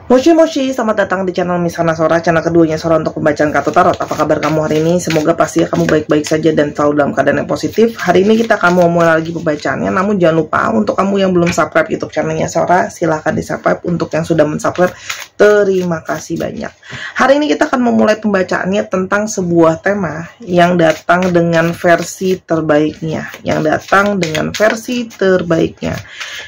Moshi Moshi, selamat datang di channel Miss Hana Sora, channel keduanya Sora untuk pembacaan kartu tarot. Apa kabar kamu hari ini? Semoga pastinya kamu baik-baik saja dan selalu dalam keadaan yang positif. Hari ini kita akan memulai lagi pembacaannya, namun jangan lupa untuk kamu yang belum subscribe YouTube channelnya Sora, silahkan di subscribe. Untuk yang sudah mensubscribe, terima kasih banyak. Hari ini kita akan memulai pembacaannya tentang sebuah tema yang datang dengan versi terbaiknya.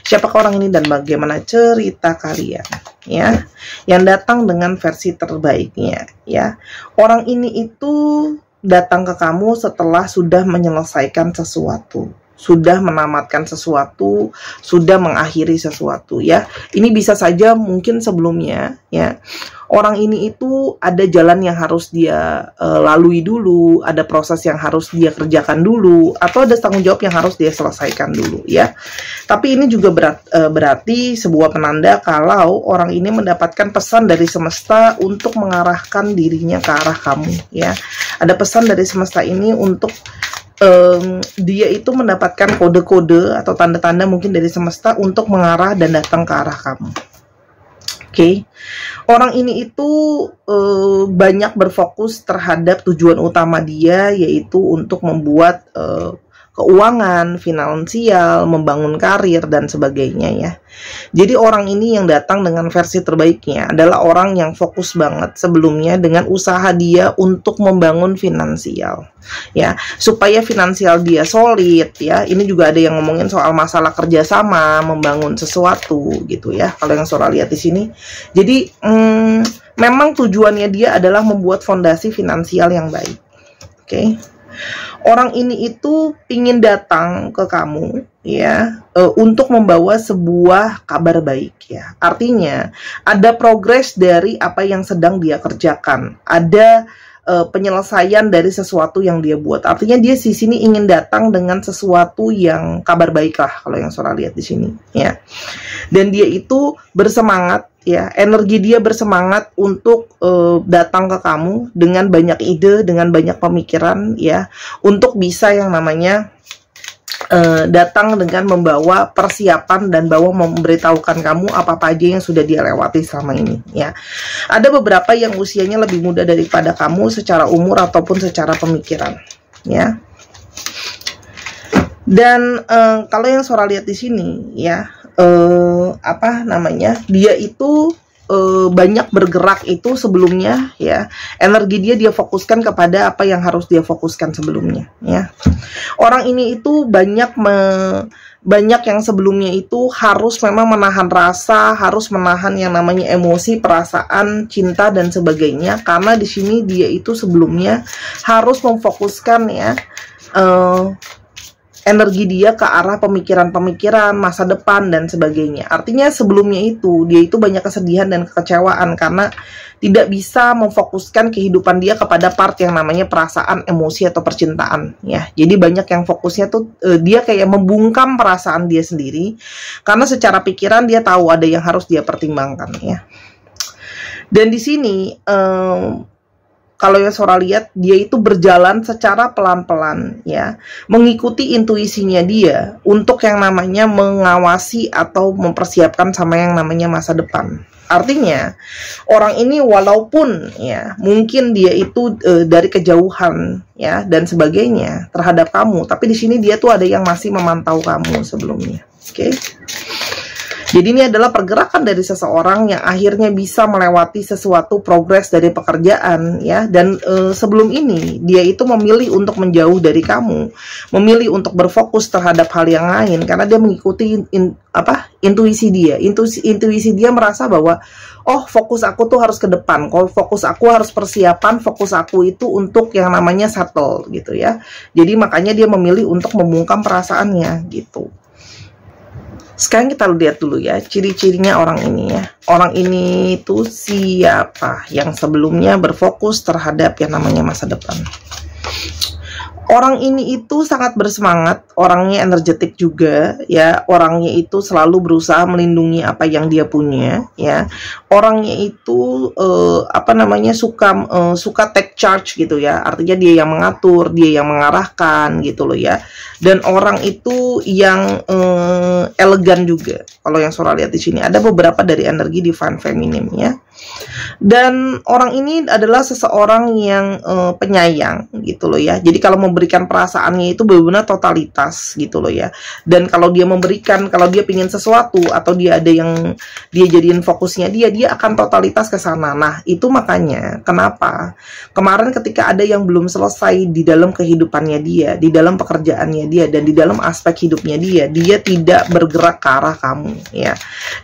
Siapakah orang ini dan bagaimana cerita kalian? Ya, yang datang dengan versi terbaiknya, ya. Orang ini itu datang ke kamu setelah sudah menyelesaikan sesuatu, sudah menamatkan sesuatu, sudah mengakhiri sesuatu, ya. Ini bisa saja mungkin sebelumnya, ya. Orang ini itu ada jalan yang harus dia lalui dulu, ada proses yang harus dia kerjakan dulu, atau ada tanggung jawab yang harus dia selesaikan dulu, ya. Tapi ini juga berarti sebuah penanda kalau orang ini mendapatkan pesan dari semesta untuk mengarahkan dirinya ke arah kamu, ya. Ada pesan dari semesta ini untuk dia itu mendapatkan kode-kode atau tanda-tanda mungkin dari semesta untuk mengarah dan datang ke arah kamu. Oke, orang ini itu banyak berfokus terhadap tujuan utama dia, yaitu untuk membuat keuangan, finansial, membangun karir, dan sebagainya, ya. Jadi orang ini yang datang dengan versi terbaiknya adalah orang yang fokus banget sebelumnya dengan usaha dia untuk membangun finansial, ya, supaya finansial dia solid, ya. Ini juga ada yang ngomongin soal masalah kerjasama, membangun sesuatu, gitu, ya. Kalau yang Sora lihat di sini, jadi memang tujuannya dia adalah membuat fondasi finansial yang baik. Oke. Orang ini itu ingin datang ke kamu, ya, untuk membawa sebuah kabar baik, ya. Artinya ada progres dari apa yang sedang dia kerjakan, ada penyelesaian dari sesuatu yang dia buat. Artinya dia di sini ingin datang dengan sesuatu yang kabar baik lah, kalau yang Sora lihat di sini, ya. Dan dia itu bersemangat, ya, energi dia bersemangat untuk datang ke kamu dengan banyak ide, dengan banyak pemikiran, ya, untuk bisa yang namanya datang dengan membawa persiapan dan memberitahukan kamu apa-apa aja yang sudah dia lewati selama ini, ya. Ada beberapa yang usianya lebih muda daripada kamu secara umur ataupun secara pemikiran, ya. Dan kalau yang Sora lihat di sini, ya, dia itu banyak bergerak itu sebelumnya, ya. Energi dia fokuskan kepada apa yang harus dia fokuskan sebelumnya, ya. Orang ini itu banyak yang sebelumnya itu harus memang menahan rasa, harus menahan yang namanya emosi, perasaan, cinta, dan sebagainya, karena di sini dia itu sebelumnya harus memfokuskan, ya, energi dia ke arah pemikiran-pemikiran masa depan dan sebagainya. Artinya sebelumnya itu dia itu banyak kesedihan dan kekecewaan karena tidak bisa memfokuskan kehidupan dia kepada part yang namanya perasaan, emosi, atau percintaan, ya. Jadi banyak yang fokusnya tuh dia kayak membungkam perasaan dia sendiri karena secara pikiran dia tahu ada yang harus dia pertimbangkan, ya. Dan di sini kalau yang Sora lihat, dia itu berjalan secara pelan-pelan, ya, mengikuti intuisinya dia untuk yang namanya mengawasi atau mempersiapkan sama yang namanya masa depan. Artinya orang ini walaupun, ya, mungkin dia itu dari kejauhan, ya, dan sebagainya terhadap kamu, tapi di sini dia tuh ada yang masih memantau kamu sebelumnya. Oke. Jadi ini adalah pergerakan dari seseorang yang akhirnya bisa melewati sesuatu progres dari pekerjaan, ya. Dan sebelum ini dia itu memilih untuk menjauh dari kamu, memilih untuk berfokus terhadap hal yang lain karena dia mengikuti intuisi dia. Intuisi dia merasa bahwa fokus aku tuh harus ke depan, kalau fokus aku harus persiapan, fokus aku itu untuk yang namanya settle, gitu, ya. Jadi makanya dia memilih untuk membungkam perasaannya, gitu. Sekarang kita lihat dulu, ya, ciri-cirinya orang ini, ya. Orang ini itu siapa yang sebelumnya berfokus terhadap yang namanya masa depan. Orang ini itu sangat bersemangat, orangnya energetik juga ya, orangnya itu selalu berusaha melindungi apa yang dia punya ya. Orangnya itu suka take charge gitu ya. Artinya dia yang mengatur, dia yang mengarahkan gitu loh ya. Dan orang itu yang elegan juga. Kalau yang Sora lihat di sini ada beberapa dari energi divine feminine ya. Dan orang ini adalah seseorang yang penyayang gitu loh ya. Jadi kalau memberikan perasaannya itu benar-benar totalitas gitu loh ya. Dan kalau dia memberikan, kalau dia pingin sesuatu atau dia ada yang dia jadiin fokusnya dia akan totalitas ke sana. Nah, itu makanya kenapa kemarin ketika ada yang belum selesai di dalam kehidupannya dia, di dalam pekerjaannya dia, dan di dalam aspek hidupnya dia tidak bergerak ke arah kamu ya.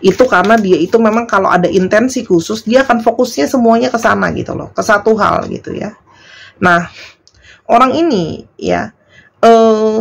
Itu karena dia itu memang kalau ada intensi khusus dia akan fokusnya semuanya ke sana gitu loh, ke satu hal gitu ya. Nah, orang ini ya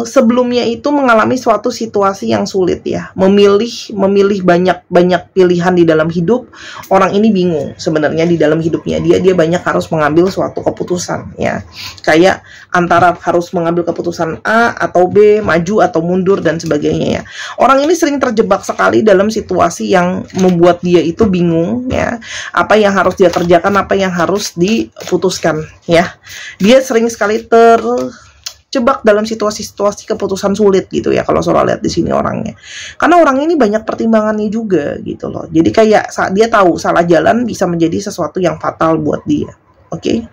sebelumnya itu mengalami suatu situasi yang sulit ya, memilih banyak pilihan di dalam hidup. Orang ini bingung sebenarnya di dalam hidupnya dia banyak harus mengambil suatu keputusan ya, kayak antara harus mengambil keputusan A atau B, maju atau mundur dan sebagainya ya. Orang ini sering terjebak sekali dalam situasi yang membuat dia itu bingung ya, apa yang harus dia kerjakan, apa yang harus diputuskan ya. Dia sering sekali terjebak dalam situasi-situasi keputusan sulit gitu ya, kalau Sora lihat di sini orangnya. Karena orang ini banyak pertimbangannya juga gitu loh. Jadi kayak dia tahu salah jalan bisa menjadi sesuatu yang fatal buat dia. Oke.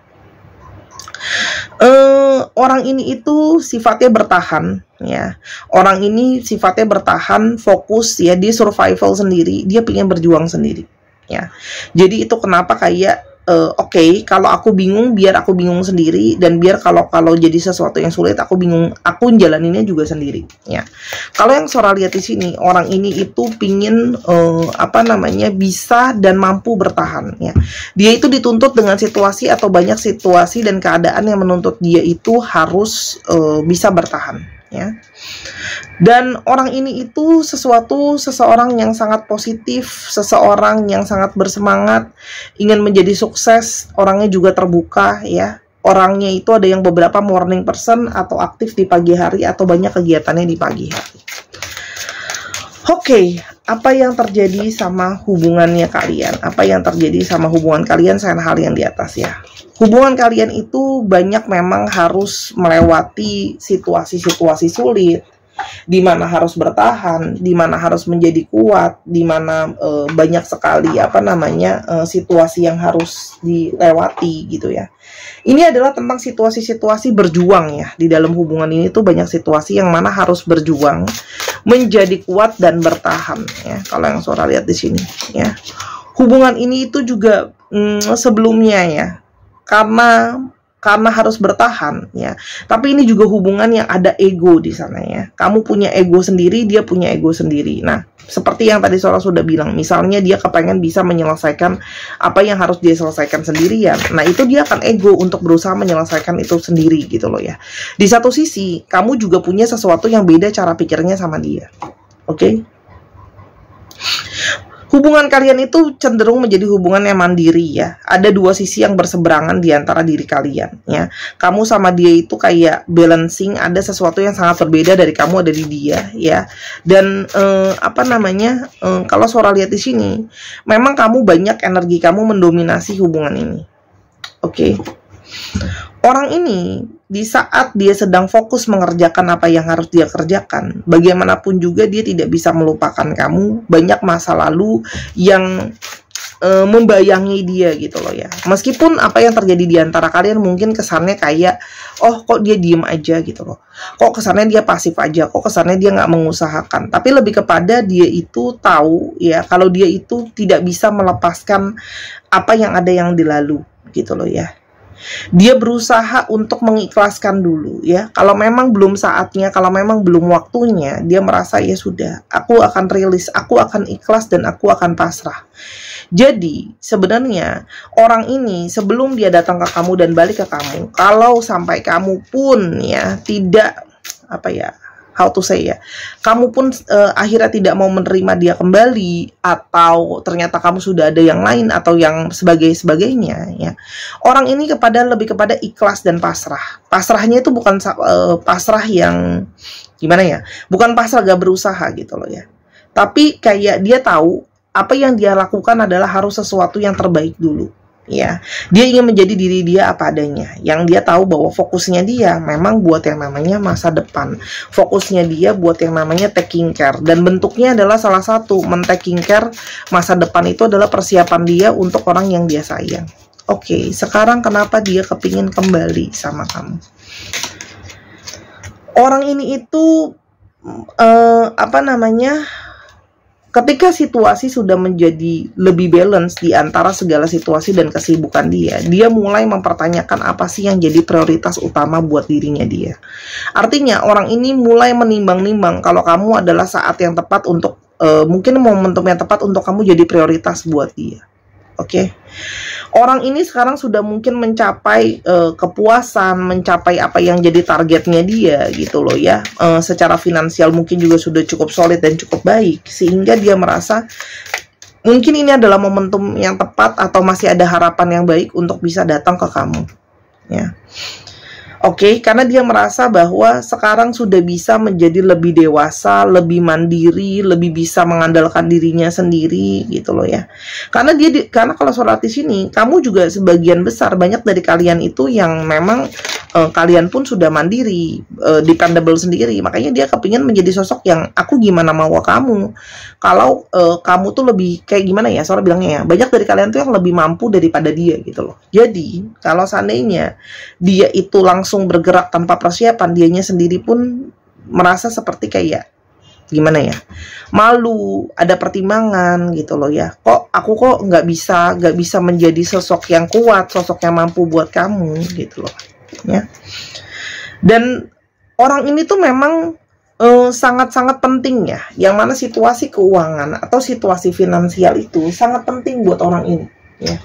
Orang ini itu sifatnya bertahan ya. Orang ini sifatnya bertahan, fokus ya, dia survival sendiri, dia pengen berjuang sendiri ya. Jadi itu kenapa kayak oke, kalau aku bingung biar aku bingung sendiri, dan biar kalau jadi sesuatu yang sulit aku bingung, aku jalaninnya juga sendiri ya. Kalau yang Sora lihat di sini, orang ini itu pingin bisa dan mampu bertahan ya. Dia itu dituntut dengan situasi atau banyak situasi dan keadaan yang menuntut dia itu harus bisa bertahan ya. Dan orang ini itu seseorang yang sangat positif, seseorang yang sangat bersemangat, ingin menjadi sukses, orangnya juga terbuka ya. Orangnya itu ada yang beberapa morning person atau aktif di pagi hari atau banyak kegiatannya di pagi hari. Oke, apa yang terjadi sama hubungannya kalian? Apa yang terjadi sama hubungan kalian selain hal yang di atas ya? Hubungan kalian itu banyak memang harus melewati situasi-situasi sulit, di mana harus bertahan, di mana harus menjadi kuat, di mana banyak sekali situasi yang harus dilewati gitu ya. Ini adalah tentang situasi-situasi berjuang ya. Di dalam hubungan ini tuh banyak situasi yang mana harus berjuang, menjadi kuat dan bertahan ya. Kalau yang Sora lihat di sini ya. Hubungan ini itu juga sebelumnya ya, karena harus bertahan ya. Tapi ini juga hubungan yang ada ego di sana ya. Kamu punya ego sendiri, dia punya ego sendiri. Nah, seperti yang tadi Sora sudah bilang, misalnya dia kepengen bisa menyelesaikan apa yang harus dia selesaikan sendirian. Nah, itu dia akan ego untuk berusaha menyelesaikan itu sendiri gitu loh ya. Di satu sisi, kamu juga punya sesuatu yang beda cara pikirnya sama dia. Oke? Hubungan kalian itu cenderung menjadi hubungan yang mandiri ya. Ada dua sisi yang berseberangan di antara diri kalian ya. Kamu sama dia itu kayak balancing, ada sesuatu yang sangat berbeda dari kamu ada di dia ya. Dan kalau Sora lihat di sini, memang kamu banyak energi kamu mendominasi hubungan ini. Oke. Orang ini di saat dia sedang fokus mengerjakan apa yang harus dia kerjakan, bagaimanapun juga dia tidak bisa melupakan kamu. Banyak masa lalu yang membayangi dia gitu loh ya. Meskipun apa yang terjadi di antara kalian mungkin kesannya kayak, oh kok dia diem aja gitu loh, kok kesannya dia pasif aja, kok kesannya dia nggak mengusahakan. Tapi lebih kepada dia itu tahu ya, kalau dia itu tidak bisa melepaskan apa yang ada yang di lalu gitu loh ya. Dia berusaha untuk mengikhlaskan dulu ya. Kalau memang belum saatnya, kalau memang belum waktunya, dia merasa ya sudah, aku akan rilis, aku akan ikhlas dan aku akan pasrah. Jadi sebenarnya orang ini sebelum dia datang ke kamu dan balik ke kamu, kalau sampai kamu pun ya tidak how to say ya, kamu pun akhirnya tidak mau menerima dia kembali, atau ternyata kamu sudah ada yang lain atau yang sebagainya ya. Orang ini lebih kepada ikhlas dan pasrah. Pasrahnya itu bukan pasrah yang gimana ya, bukan pasrah gak berusaha gitu loh ya, tapi kayak dia tahu apa yang dia lakukan adalah harus sesuatu yang terbaik dulu ya. Dia ingin menjadi diri dia apa adanya, yang dia tahu bahwa fokusnya dia memang buat yang namanya masa depan, fokusnya dia buat yang namanya taking care, dan bentuknya adalah salah satu men-taking care masa depan itu adalah persiapan dia untuk orang yang dia sayang. Oke, sekarang kenapa dia kepingin kembali sama kamu? Orang ini itu ketika situasi sudah menjadi lebih balance di antara segala situasi dan kesibukan dia mulai mempertanyakan apa sih yang jadi prioritas utama buat dirinya dia. Artinya orang ini mulai menimbang-nimbang kalau kamu adalah saat yang tepat untuk mungkin momentum yang tepat untuk kamu jadi prioritas buat dia. Oke. Orang ini sekarang sudah mungkin mencapai kepuasan, mencapai apa yang jadi targetnya dia gitu loh ya. Secara finansial mungkin juga sudah cukup solid dan cukup baik, sehingga dia merasa mungkin ini adalah momentum yang tepat atau masih ada harapan yang baik untuk bisa datang ke kamu ya. Oke, karena dia merasa bahwa sekarang sudah bisa menjadi lebih dewasa, lebih mandiri, lebih bisa mengandalkan dirinya sendiri gitu loh ya. Karena kalau sholat di sini, kamu juga sebagian besar banyak dari kalian itu yang memang kalian pun sudah mandiri, dependable sendiri. Makanya dia kepingin menjadi sosok yang aku gimana mau kamu. Kalau kamu tuh lebih kayak gimana ya, Sora bilangnya ya, banyak dari kalian tuh yang lebih mampu daripada dia gitu loh. Jadi kalau seandainya dia itu langsung bergerak tanpa persiapan, dianya sendiri pun merasa seperti kayak gimana ya, malu, ada pertimbangan gitu loh ya. Aku kok nggak bisa menjadi sosok yang kuat, sosok yang mampu buat kamu gitu loh ya. Dan orang ini tuh memang sangat-sangat penting ya, yang mana situasi keuangan atau situasi finansial itu sangat penting buat orang ini ya.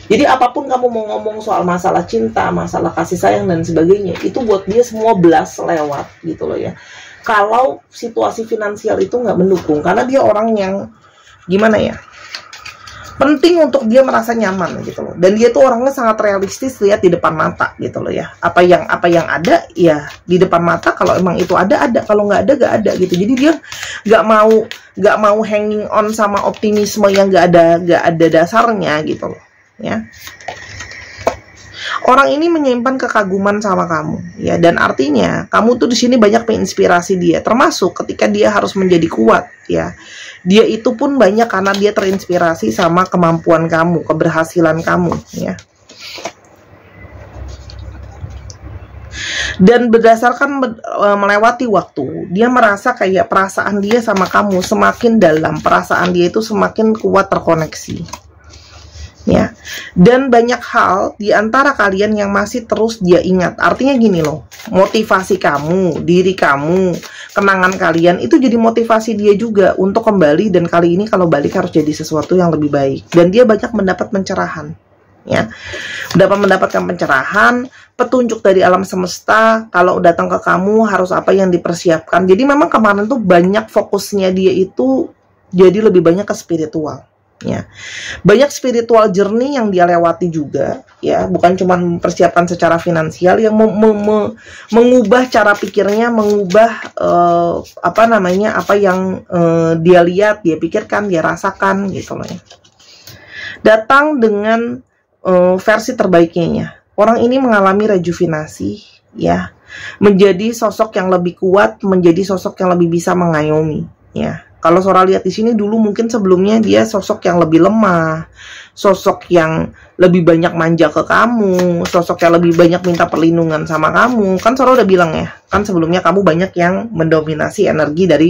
Jadi apapun kamu mau ngomong soal masalah cinta, masalah kasih sayang dan sebagainya, itu buat dia semua belas lewat gitu loh ya. Kalau situasi finansial itu nggak mendukung, karena dia orang yang gimana ya, penting untuk dia merasa nyaman gitu loh. Dan dia tuh orangnya sangat realistis, lihat di depan mata gitu loh ya. Apa yang ada ya di depan mata. Kalau emang itu ada, kalau nggak ada gitu. Jadi dia nggak mau hanging on sama optimisme yang nggak ada dasarnya gitu loh ya. Orang ini menyimpan kekaguman sama kamu ya, dan artinya kamu tuh di sini banyak menginspirasi dia, termasuk ketika dia harus menjadi kuat ya. Dia itu pun banyak karena dia terinspirasi sama kemampuan kamu, keberhasilan kamu ya. Dan berdasarkan melewati waktu, dia merasa kayak perasaan dia sama kamu semakin dalam, perasaan dia itu semakin kuat terkoneksi ya. Dan banyak hal di antara kalian yang masih terus dia ingat. Artinya gini loh, motivasi kamu, diri kamu, kenangan kalian itu jadi motivasi dia juga untuk kembali, dan kali ini kalau balik harus jadi sesuatu yang lebih baik. Dan dia banyak mendapat pencerahan ya. Mendapatkan pencerahan, petunjuk dari alam semesta kalau datang ke kamu harus apa yang dipersiapkan. Jadi memang kemarin tuh banyak fokusnya dia itu jadi lebih banyak ke spiritual ya. Banyak spiritual journey yang dia lewati juga ya, bukan cuma persiapan secara finansial, yang mengubah cara pikirnya, mengubah apa yang dia lihat, dia pikirkan, dia rasakan gitu loh ya. Datang dengan versi terbaiknya. Orang ini mengalami rejuvenasi ya, menjadi sosok yang lebih kuat, menjadi sosok yang lebih bisa mengayomi ya. Kalau Sora lihat di sini dulu mungkin sebelumnya dia sosok yang lebih lemah, sosok yang lebih banyak manja ke kamu, sosok yang lebih banyak minta perlindungan sama kamu. Kan Sora udah bilang ya, kan sebelumnya kamu banyak yang mendominasi energi dari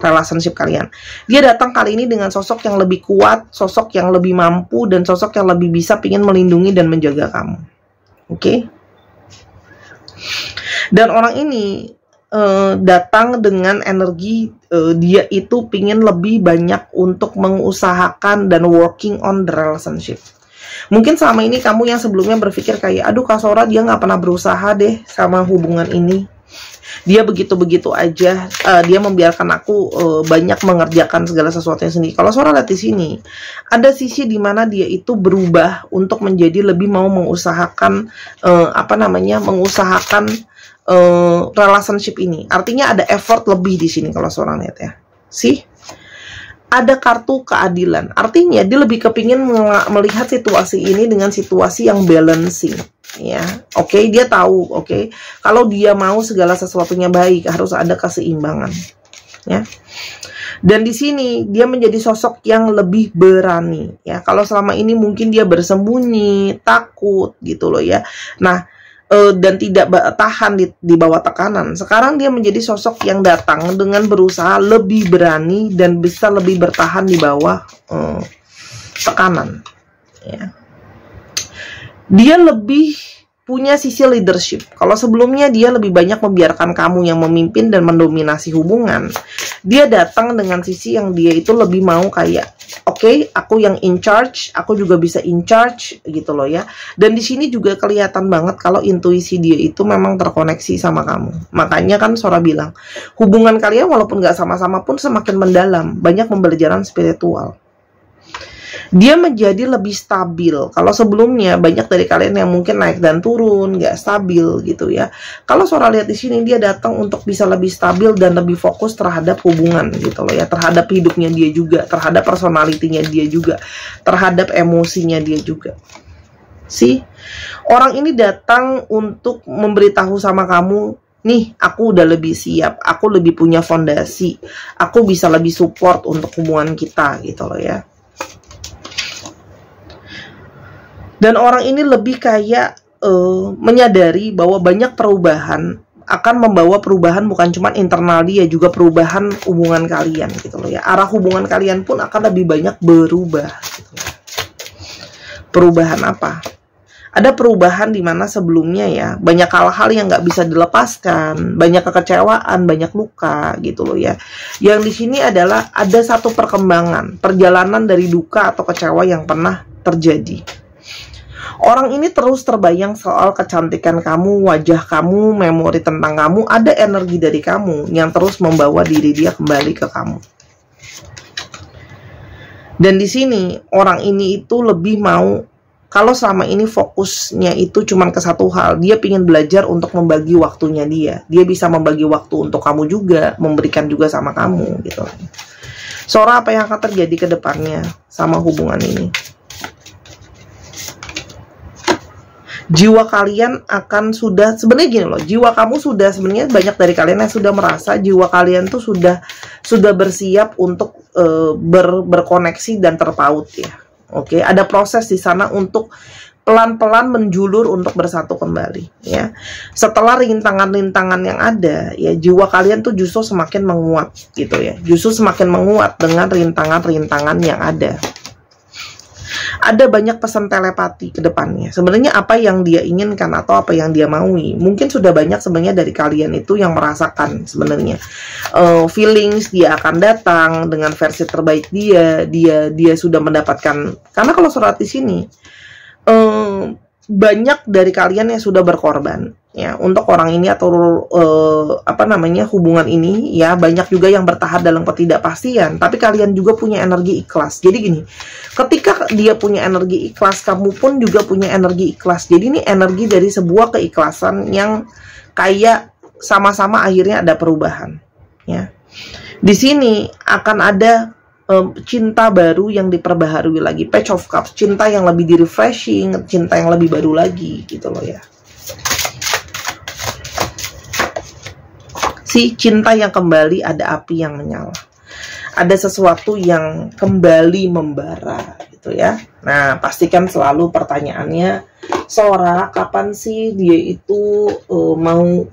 relationship kalian. Dia datang kali ini dengan sosok yang lebih kuat, sosok yang lebih mampu, dan sosok yang lebih bisa pingin melindungi dan menjaga kamu. Oke? Dan orang ini datang dengan energi dia itu pingin lebih banyak untuk mengusahakan dan working on the relationship. Mungkin selama ini kamu yang sebelumnya berpikir kayak, aduh Kak Sora dia nggak pernah berusaha deh sama hubungan ini Dia begitu-begitu aja, dia membiarkan aku banyak mengerjakan segala sesuatunya sendiri. Kalau seorang lihat di sini, ada sisi di mana dia itu berubah untuk menjadi lebih mau mengusahakan mengusahakan relationship ini. Artinya ada effort lebih di sini kalau seorang lihat ya. Sih? Ada kartu keadilan, artinya dia lebih kepingin melihat situasi ini dengan situasi yang balancing, ya. Oke, dia tahu, oke, kalau dia mau segala sesuatunya baik harus ada keseimbangan, ya. Dan di sini dia menjadi sosok yang lebih berani, ya. Kalau selama ini mungkin dia bersembunyi, takut, gitu loh ya. Nah, dan tidak tahan di bawah tekanan. Sekarang dia menjadi sosok yang datang dengan berusaha lebih berani dan bisa lebih bertahan di bawah tekanan. Ya. Dia lebih punya sisi leadership. Kalau sebelumnya dia lebih banyak membiarkan kamu yang memimpin dan mendominasi hubungan, dia datang dengan sisi yang dia itu lebih mau kayak, oke, aku yang in charge, aku juga bisa in charge gitu loh ya. Dan di sini juga kelihatan banget kalau intuisi dia itu memang terkoneksi sama kamu. Makanya kan Sora bilang, hubungan kalian walaupun nggak sama-sama pun semakin mendalam, banyak pembelajaran spiritual. Dia menjadi lebih stabil. Kalau sebelumnya banyak dari kalian yang mungkin naik dan turun, nggak stabil gitu ya. Kalau Sora lihat di sini dia datang untuk bisa lebih stabil dan lebih fokus terhadap hubungan gitu loh ya, terhadap hidupnya dia juga, terhadap personalitinya dia juga, terhadap emosinya dia juga. Sih, orang ini datang untuk memberitahu sama kamu, nih, aku udah lebih siap, aku lebih punya fondasi, aku bisa lebih support untuk hubungan kita gitu loh ya. Dan orang ini lebih kayak menyadari bahwa banyak perubahan akan membawa perubahan bukan cuma internal dia, juga perubahan hubungan kalian gitu loh ya. Arah hubungan kalian pun akan lebih banyak berubah gitu ya. Perubahan apa? Ada perubahan di mana sebelumnya ya banyak hal-hal yang nggak bisa dilepaskan, banyak kekecewaan, banyak luka gitu loh ya. Yang di sini adalah ada satu perkembangan, perjalanan dari duka atau kecewa yang pernah terjadi. Orang ini terus terbayang soal kecantikan kamu, wajah kamu, memori tentang kamu, ada energi dari kamu yang terus membawa diri dia kembali ke kamu. Dan di sini orang ini itu lebih mau, kalau selama ini fokusnya itu cuma ke satu hal, dia ingin belajar untuk membagi waktunya dia. Dia bisa membagi waktu untuk kamu juga, memberikan juga sama kamu gitu. Sora, apa yang akan terjadi ke depannya sama hubungan ini? Jiwa kalian akan sudah, sebenarnya gini loh, jiwa kamu sudah, sebenarnya banyak dari kalian yang sudah merasa jiwa kalian tuh sudah bersiap untuk berkoneksi dan terpaut ya. Oke, ada proses di sana untuk pelan-pelan menjulur untuk bersatu kembali ya. Setelah rintangan-rintangan yang ada ya, jiwa kalian tuh justru semakin menguat gitu ya. Justru semakin menguat dengan rintangan-rintangan yang ada. Ada banyak pesan telepati ke depannya. Sebenarnya apa yang dia inginkan atau apa yang dia maui, mungkin sudah banyak sebenarnya dari kalian itu yang merasakan sebenarnya. Feelings dia akan datang dengan versi terbaik dia sudah mendapatkan. Karena kalau surat di sini banyak dari kalian yang sudah berkorban ya untuk orang ini atau hubungan ini ya. Banyak juga yang bertahan dalam ketidakpastian, tapi kalian juga punya energi ikhlas. Jadi gini, ketika dia punya energi ikhlas, kamu pun juga punya energi ikhlas. Jadi ini energi dari sebuah keikhlasan yang kayak sama-sama akhirnya ada perubahan ya. Di sini akan ada cinta baru yang diperbaharui lagi, Page of Cups, cinta yang lebih di-refreshing, cinta yang lebih baru lagi gitu loh ya. Si cinta yang kembali, ada api yang menyala, ada sesuatu yang kembali membara gitu ya. Nah, pastikan selalu pertanyaannya, Sora, kapan sih dia itu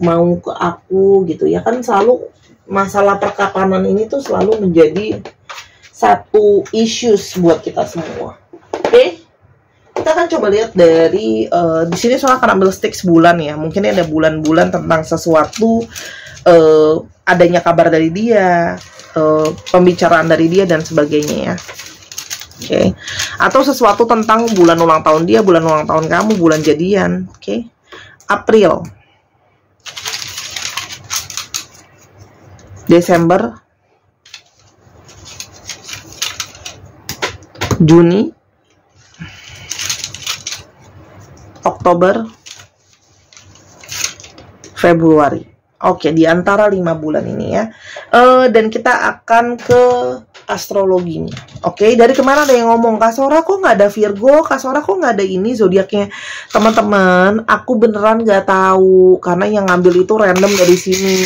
mau ke aku gitu ya. Kan selalu masalah perkapanan ini tuh selalu menjadi satu issues buat kita semua. Oke, kita akan coba lihat dari di sini soal akan ambil stick bulan ya. Mungkin ada bulan-bulan tentang sesuatu, adanya kabar dari dia, pembicaraan dari dia dan sebagainya ya. Oke, atau sesuatu tentang bulan ulang tahun dia, bulan ulang tahun kamu, bulan jadian. Oke, April. Desember, Juni, Oktober, Februari. Oke, di antara 5 bulan ini ya. Dan kita akan ke astrologinya. Oke, dari kemarin ada yang ngomong, Kak Sora kok nggak ada Virgo, Kak Sora kok nggak ada ini zodiaknya. Teman-teman, aku beneran nggak tahu karena yang ngambil itu random dari sini,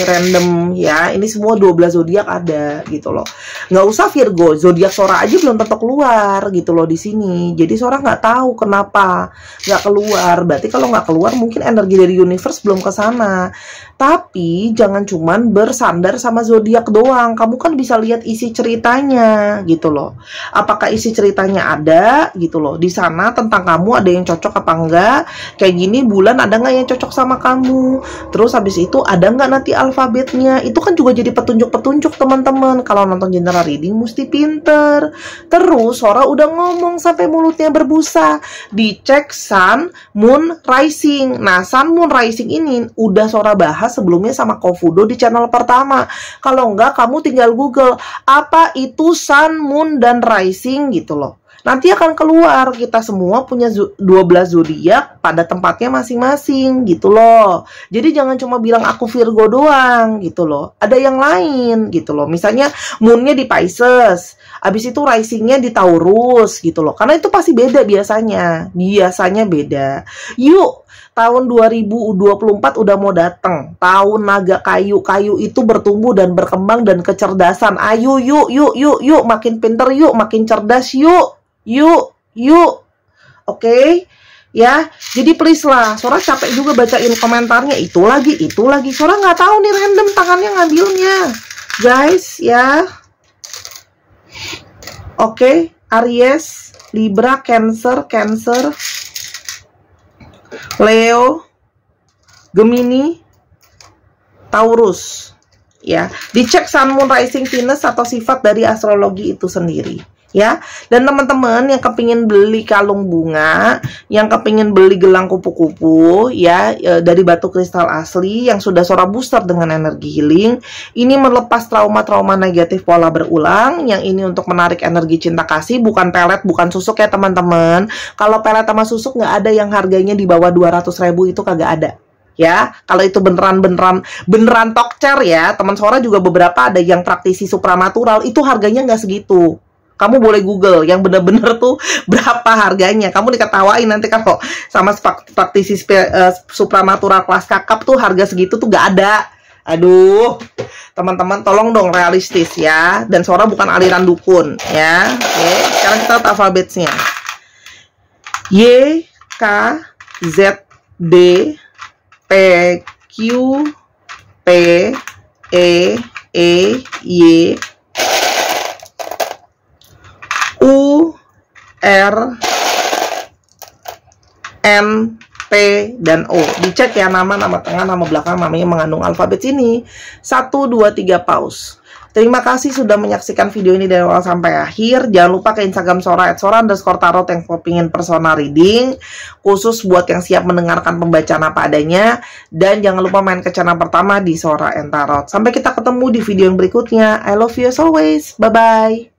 random ya. Ini semua 12 zodiak ada gitu loh. Nggak usah Virgo, zodiak Sora aja belum tentu keluar gitu loh di sini. Jadi Sora nggak tahu kenapa nggak keluar. Berarti kalau nggak keluar mungkin energi dari universe belum ke sana. Tapi jangan cuman bersandar sama zodiak doang. Kamu kan bisa lihat isi ceritanya gitu loh. Apakah isi ceritanya ada gitu loh. Di sana tentang kamu ada yang cocok apa enggak. Kayak gini bulan ada nggak yang cocok sama kamu. Terus habis itu ada nggak nanti alfabetnya. Itu kan juga jadi petunjuk-petunjuk teman-teman. Kalau nonton general reading mesti pinter. Terus Sora udah ngomong sampai mulutnya berbusa. Dicek Sun, Moon, Rising. Nah Sun, Moon, Rising ini udah Sora bahas sebelumnya sama Kofudo di channel pertama. Kalau enggak kamu tinggal Google apa itu Sun, Moon, dan Rising gitu loh. Nanti akan keluar kita semua punya 12 zodiak pada tempatnya masing-masing gitu loh. Jadi jangan cuma bilang aku Virgo doang gitu loh. Ada yang lain gitu loh. Misalnya Moonnya di Pisces, habis itu Risingnya di Taurus gitu loh. Karena itu pasti beda biasanya. Biasanya beda. Yuk, tahun 2024 udah mau datang. Tahun naga kayu. Kayu itu bertumbuh dan berkembang dan kecerdasan. Ayo yuk, makin pinter yuk, makin cerdas yuk. Yuk. Oke? Ya, jadi please lah. Sora capek juga bacain komentarnya. Itu lagi. Sora nggak tahu nih random tangannya ngambilnya. Guys, ya. Oke, Aries, Libra, Cancer, Leo, Gemini, Taurus. Ya, dicek Sun, Moon, Rising, Venus atau sifat dari astrologi itu sendiri. Ya, dan teman-teman yang kepingin beli kalung bunga, yang kepingin beli gelang kupu-kupu, ya, dari batu kristal asli yang sudah Sora booster dengan energi healing, ini melepas trauma-trauma negatif pola berulang, yang ini untuk menarik energi cinta kasih, bukan pelet, bukan susuk ya teman-teman. Kalau pelet sama susuk nggak ada yang harganya di bawah 200.000 itu kagak ada. Ya, kalau itu beneran tokcer ya, teman Sora juga beberapa ada yang praktisi supranatural, itu harganya nggak segitu. Kamu boleh Google yang bener-bener tuh berapa harganya. Kamu diketawain nanti kalau sama praktisi supranatural kelas kakap tuh harga segitu tuh gak ada. Aduh, teman-teman tolong dong realistis ya. Dan Sora bukan aliran dukun ya. Oke, sekarang kita lihat alfabetnya. Y, K, Z, D, P, Q, P, E, Y, U, R, N, P, dan O. Dicek ya nama tengah, nama belakang, namanya mengandung alfabet ini. 1, 2, 3 pause. Terima kasih sudah menyaksikan video ini dari awal sampai akhir. Jangan lupa ke Instagram Sora @sora_tarot yang pengen personal reading. Khusus buat yang siap mendengarkan pembacaan apa adanya. Dan jangan lupa main ke channel pertama di Sora and Tarot. Sampai kita ketemu di video yang berikutnya. I love you as always. Bye-bye.